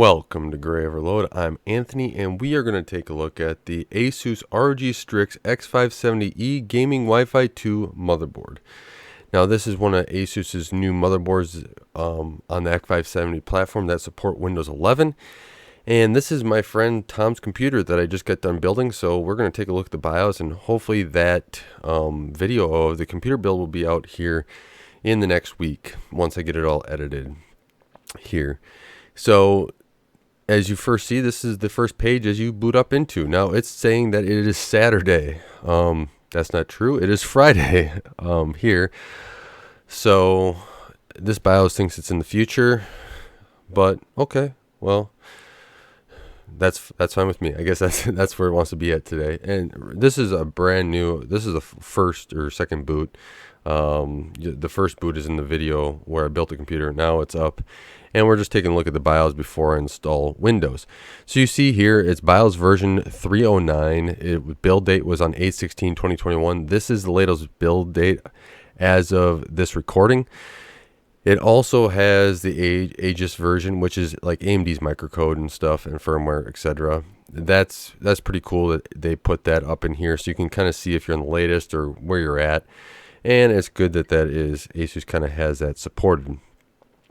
Welcome to Gray Overload. I'm Anthony, and we are going to take a look at the ASUS ROG STRIX X570-E Gaming Wi-Fi 2 motherboard. Now, this is one of ASUS's new motherboards on the X570 platform that support Windows 11. And this is my friend Tom's computer that I just got done building, so we're going to take a look at the BIOS, and hopefully that video of the computer build will be out here in the next week once I get it all edited here. So as you first see, this is the first page as you boot up into. Now it's saying that it is Saturday. That's not true. It is Friday here. So this BIOS thinks it's in the future, but okay, well, that's fine with me. I guess that's where it wants to be at today. And this is a brand new. This is the first or second boot. The first boot is in the video where I built the computer. Now it's up, and we're just taking a look at the BIOS before I install Windows. So you see here, it's BIOS version 309. Build date was on 8/16/2021. This is the latest build date as of this recording. It also has the Aegis version, which is like AMD's microcode and stuff and firmware, etc. That's pretty cool that they put that up in here, so you can kind of see if you're on the latest or where you're at. And it's good that ASUS kind of has that supported.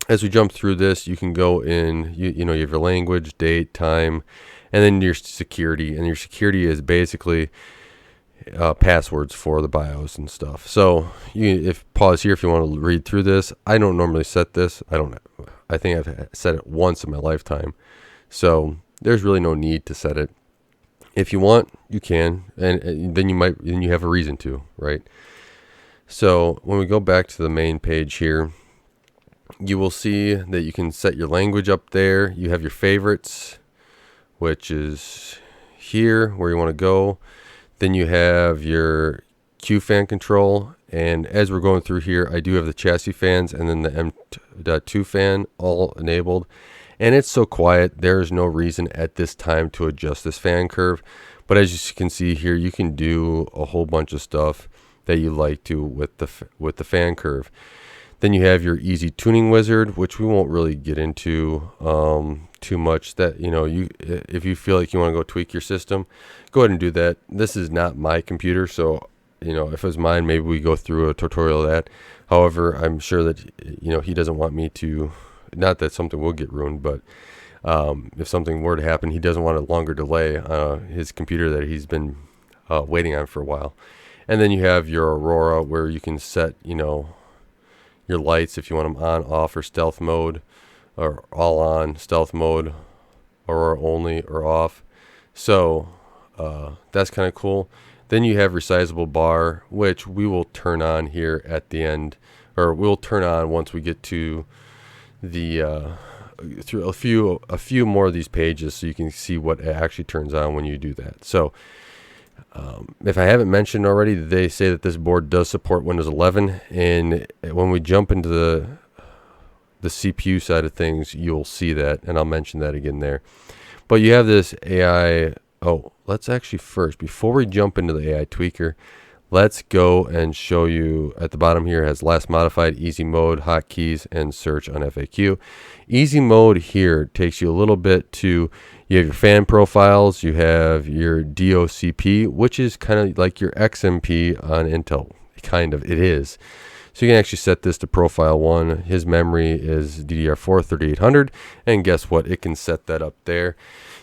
As we jump through this, you can go in, you have your language, date, time, and then your security. And your security is basically passwords for the BIOS and stuff. So pause here if you want to read through this. I don't normally set this. I think I've set it once in my lifetime. So there's really no need to set it. If you want, you can, and then you have a reason to, right? So when we go back to the main page here, you will see that you can set your language up there. You have your favorites, which is here where you want to go. Then you have your Q fan control. And as we're going through here, I do have the chassis fans and then the M.2 fan all enabled. And it's so quiet, there is no reason at this time to adjust this fan curve. But as you can see here, you can do a whole bunch of stuff that you like to with the fan curve. Then you have your easy tuning wizard, which we won't really get into too much. That if you feel like you want to go tweak your system, go ahead and do that. This is not my computer, so if it was mine, maybe we go through a tutorial of that. However, I'm sure that he doesn't want me to. Not that something will get ruined, but if something were to happen, he doesn't want a longer delay on his computer that he's been waiting on for a while. And then you have your Aurora, where you can set, your lights if you want them on, off, or stealth mode, or all on, stealth mode, Aurora only, or off. So that's kind of cool. Then you have resizable bar, which we will turn on here at the end, or we'll turn on once we get to the through a few more of these pages, so you can see what actually turns on when you do that. So if I haven't mentioned already, they say that this board does support Windows 11, and when we jump into the CPU side of things, you'll see that, and I'll mention that again there. But you have this AI. Let's actually first, before we jump into the AI tweaker, let's go and show you at the bottom here. It has last modified, easy mode, hotkeys, and search on FAQ. Easy mode here takes you a little bit to, you have your fan profiles, you have your DOCP, which is kind of like your XMP on Intel. It is. So you can actually set this to profile 1. His memory is DDR4 3800, and guess what? It can set that up there.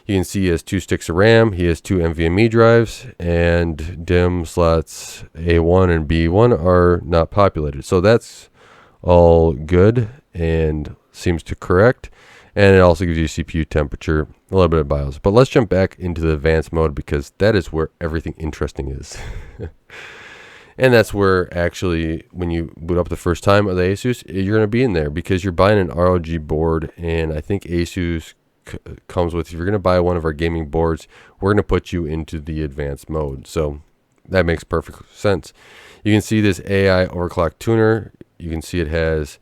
You can see he has 2 sticks of RAM, he has 2 NVMe drives, and DIMM slots A1 and B1 are not populated. So that's all good and seems to correct. And it also gives you CPU temperature, a little bit of BIOS. But let's jump back into the advanced mode, because that is where everything interesting is. And that's where actually, when you boot up the first time of the ASUS, you're going to be in there, because you're buying an ROG board. And I think ASUS comes with, if you're going to buy one of our gaming boards, we're going to put you into the advanced mode. So that makes perfect sense. You can see this AI overclock tuner. You can see it has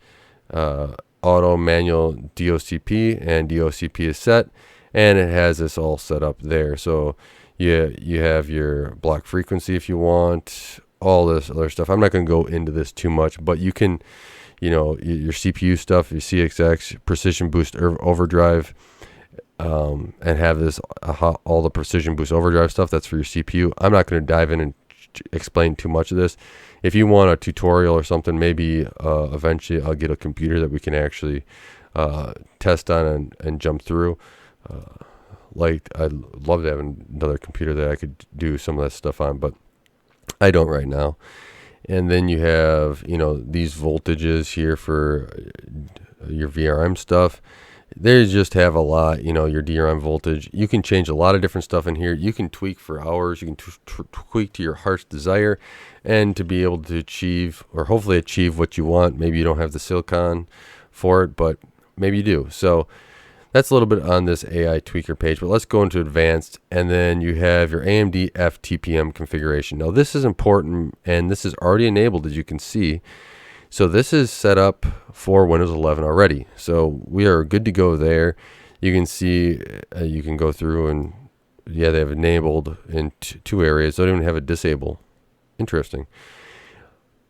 auto, manual, DOCP, and DOCP is set, and it has this all set up there. So you have your block frequency if you want, all this other stuff. I'm not going to go into this too much, but you can, your CPU stuff, your CXX, precision boost overdrive, and have this all the precision boost overdrive stuff. That's for your CPU. I'm not going to dive in and explain too much of this. If you want a tutorial or something, maybe eventually I'll get a computer that we can actually test on and jump through. Like, I'd love to have another computer that I could do some of that stuff on, but I don't right now. And then you have, these voltages here for your VRM stuff. They just have a lot, your DRM voltage. You can change a lot of different stuff in here. You can tweak for hours. You can tweak to your heart's desire, and to be able to achieve, or hopefully achieve, what you want. Maybe you don't have the silicon for it, but maybe you do. So that's a little bit on this AI tweaker page, but let's go into advanced, and then you have your AMD FTPM configuration. Now this is important, and this is already enabled, as you can see. So this is set up for Windows 11 already. So we are good to go there. You can see, you can go through and, yeah, they have enabled in two areas. They don't even have a disable. Interesting.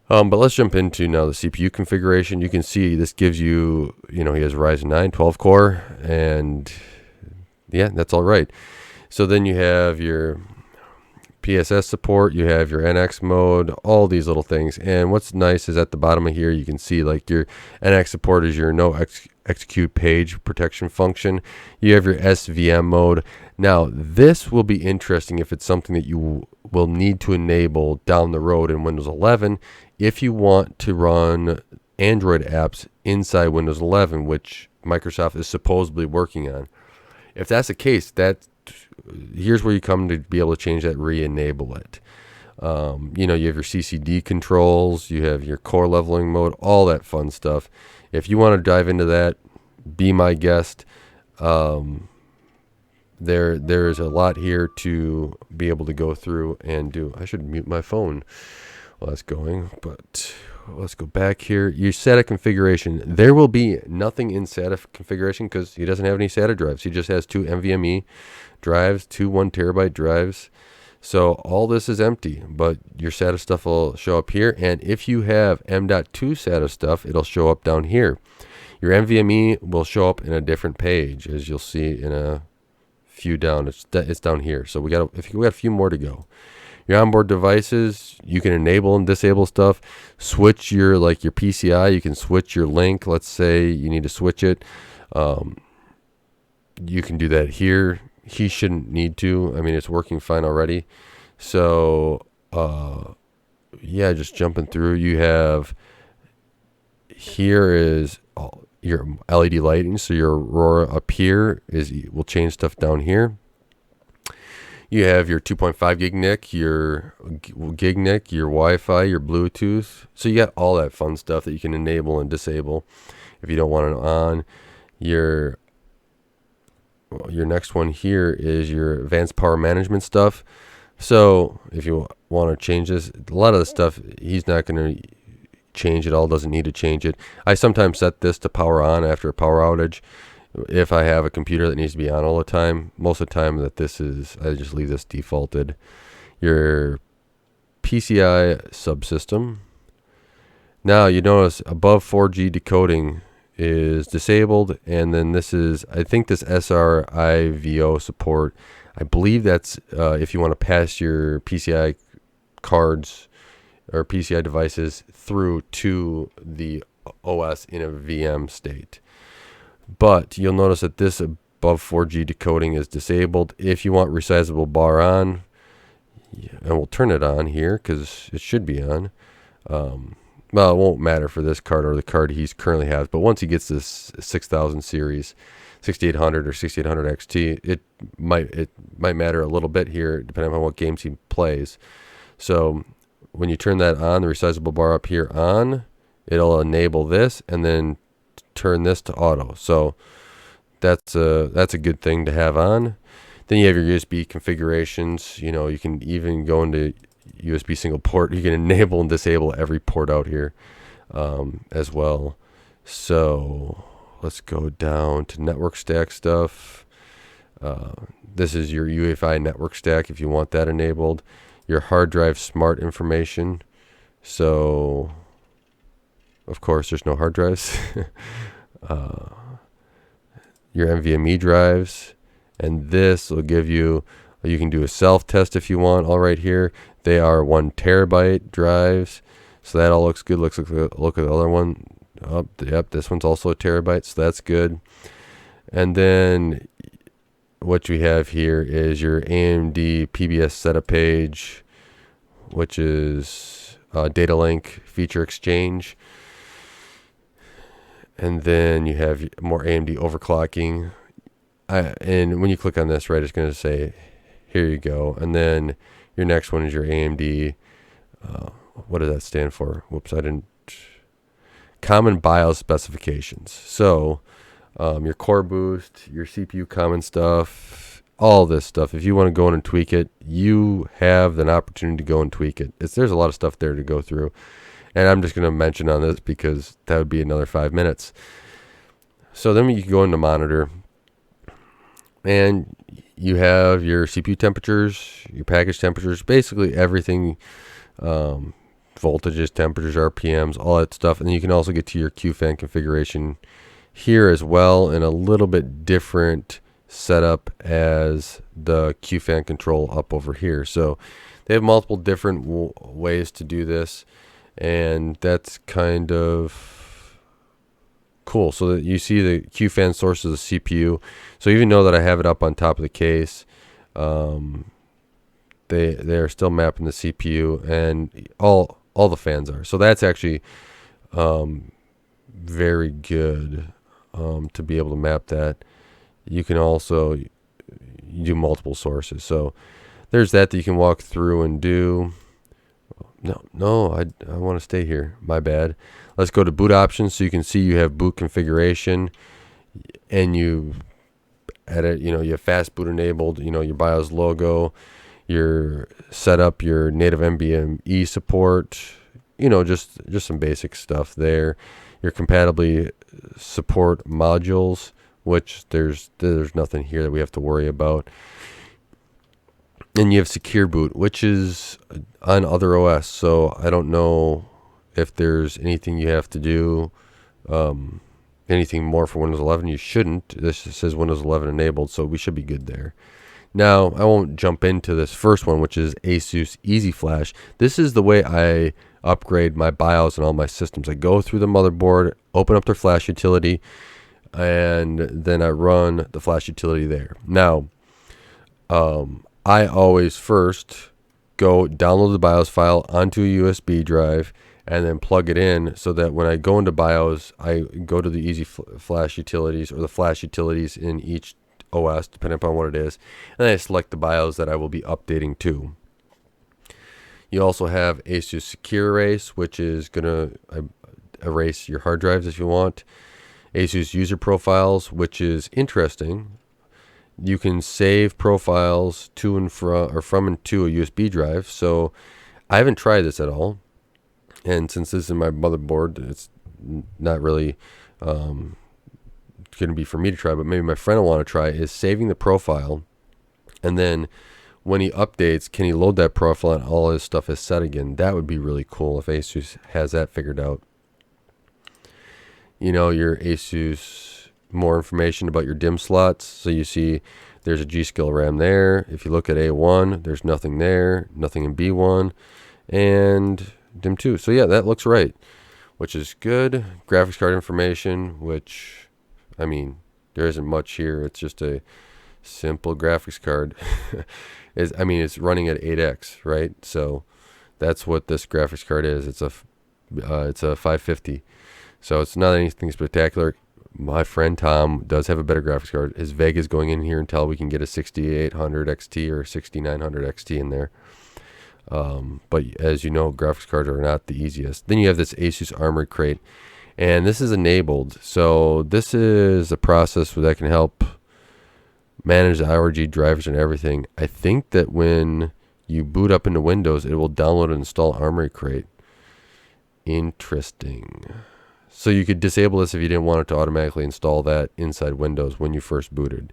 But let's jump into now the CPU configuration. You can see this gives you, he has Ryzen 9 12 core, and yeah, that's all right. So then you have your PSS support, you have your NX mode, all these little things. And what's nice is at the bottom of here, you can see like your NX support is your no execute page protection function. You have your SVM mode. Now, this will be interesting if it's something that you will need to enable down the road in Windows 11 if you want to run Android apps inside Windows 11, which Microsoft is supposedly working on. If that's the case, here's where you come to be able to change that, re-enable it. You have your CCD controls, you have your core leveling mode, all that fun stuff. If you want to dive into that, be my guest. There's a lot here to be able to go through and do. I should mute my phone while that's going, but let's go back here. Your SATA configuration. There will be nothing in SATA configuration because he doesn't have any SATA drives. He just has 2 NVMe drives, 2 1 terabyte drives. So all this is empty, but your SATA stuff will show up here. And if you have M.2 SATA stuff, it'll show up down here. Your NVMe will show up in a different page, as you'll see in a few down. It's down here. So we got a few more to go. Your onboard devices, you can enable and disable stuff. Switch your PCI. You can switch your link. Let's say you need to switch it. You can do that here. He shouldn't need to. I mean, it's working fine already. So, yeah, just jumping through. You have, here is your LED lighting. So your Aurora up here will change stuff down here. You have your 2.5 gig NIC, your gig NIC, your Wi-Fi, your Bluetooth. So you got all that fun stuff that you can enable and disable if you don't want it on. Your next one here is your advanced power management stuff. So if you want to change this, a lot of the stuff he's not going to change it all, doesn't need to change it. I sometimes set this to power on after a power outage if I have a computer that needs to be on all the time. Most of the time I just leave this defaulted. Your PCI subsystem. Now you notice above 4G decoding is disabled, and then this is, I think this SRIVO support, I believe that's if you want to pass your PCI cards or PCI devices through to the OS in a VM state. But you'll notice that this above 4G decoding is disabled. If you want resizable bar on, and we'll turn it on here because it should be on. Well, it won't matter for this card or the card he currently has, but once he gets this 6000 series, 6800 or 6800 XT, it might matter a little bit here depending on what games he plays. So when you turn that on, the resizable bar up here on, it'll enable this and then turn this to auto. So that's a good thing to have on. Then you have your USB configurations. You can even go into USB single port. You can enable and disable every port out here as well. So let's go down to network stack stuff. This is your UEFI network stack if you want that enabled. Your hard drive smart information. So of course there's no hard drives. your NVMe drives, and this will give you, you can do a self test if you want. All right, here they are 1 terabyte drives, so that all looks good. Look at the other one. Oh, yep, this one's also a terabyte, so that's good. And then what we have here is your AMD PBS setup page, which is data link feature exchange. And then you have more AMD overclocking. And when you click on this, right, it's going to say, here you go. And then your next one is your AMD. What does that stand for? Whoops, I didn't. Common BIOS specifications. So your core boost, your CPU common stuff, all this stuff. If you want to go in and tweak it, you have an opportunity to go and tweak it. There's a lot of stuff there to go through. And I'm just going to mention on this because that would be another 5 minutes. So then you can go into monitor, and you have your CPU temperatures, your package temperatures, basically everything, voltages, temperatures, RPMs, all that stuff. And then you can also get to your QFan configuration here as well, in a little bit different setup as the QFan control up over here. So they have multiple different ways to do this. And that's kind of cool. So that you see the QFan source is a CPU. So even though that I have it up on top of the case, they are still mapping the CPU, and all the fans are. So that's actually very good to be able to map that. You can also do multiple sources. So there's that you can walk through and do. No, I want to stay here. My bad. Let's go to boot options, so you can see you have boot configuration, and you edit. You have fast boot enabled. Your BIOS logo, your setup, your native NVMe support. Just some basic stuff there. Your compatibly support modules, which there's nothing here that we have to worry about. And you have secure boot, which is on other OS. So I don't know if there's anything you have to do, anything more for Windows 11. You shouldn't. This says Windows 11 enabled, so we should be good there. Now, I won't jump into this first one, which is ASUS Easy Flash. This is the way I upgrade my BIOS and all my systems. I go through the motherboard, open up their flash utility, and then I run the flash utility there. Now, I always first go download the BIOS file onto a USB drive and then plug it in, so that when I go into BIOS, I go to the Easy Flash utilities, or the flash utilities in each OS, depending upon what it is, and I select the BIOS that I will be updating to. You also have ASUS Secure Erase, which is going to erase your hard drives if you want. ASUS User Profiles, which is interesting. You can save profiles to and from and to a USB drive. So I haven't tried this at all, and since this is my motherboard, it's not really going to be for me to try, but maybe my friend will want to try, is saving the profile, and then when he updates, can he load that profile and all his stuff is set again? That would be really cool if ASUS has that figured out. Your ASUS, more information about your DIMM slots. So you see there's a G.Skill RAM there. If you look at A1, there's nothing there, nothing in B1, and DIMM 2. So yeah, that looks right, which is good. Graphics card information, which, there isn't much here. It's just a simple graphics card. It's running at 8x, right? So that's what this graphics card is. It's a 550. So it's not anything spectacular. My friend Tom does have a better graphics card. His Vega's going in here until we can get a 6800 XT or 6900 XT in there. But as you know, graphics cards are not the easiest. Then you have this ASUS Armory Crate, and this is enabled. So this is a process that can help manage the ROG drivers and everything. I think that when you boot up into Windows, it will download and install Armory Crate. Interesting. So you could disable this if you didn't want it to automatically install that inside Windows when you first booted.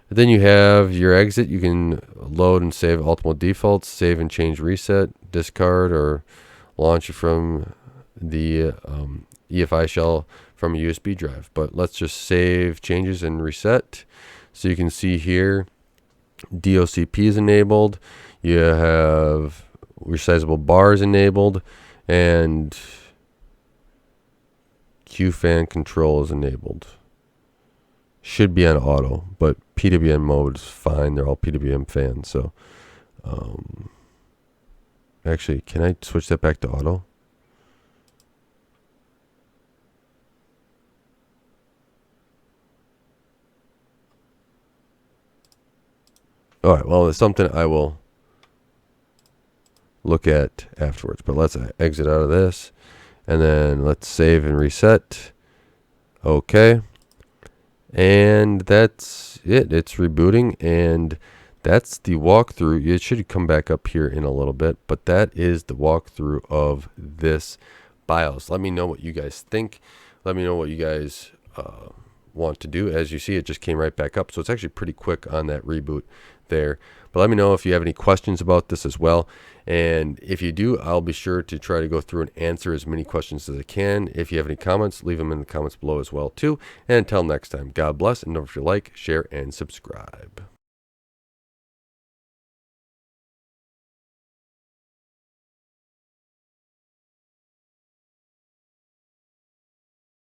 Then you have your exit. You can load and save ultimate defaults, save and change reset, discard, or launch it from the EFI shell from a USB drive. But let's just save changes and reset. So you can see here, DOCP is enabled. You have resizable bars enabled, and QFan control is enabled. Should be on auto, but PWM mode is fine. They're all PWM fans. So, actually, can I switch that back to auto? All right, well, it's something I will look at afterwards. But let's exit out of this, and then let's save and reset. Okay. And that's it. It's rebooting, and that's the walkthrough. It should come back up here in a little bit, but that is the walkthrough of this BIOS. Let me know what you guys think. Let me know what you guys want to do. As you see, it just came right back up, so it's actually pretty quick on that reboot there. But let me know if you have any questions about this as well. And if you do, I'll be sure to try to go through and answer as many questions as I can. If you have any comments, leave them in the comments below as well too. And until next time, God bless, and don't forget to like, share, and subscribe.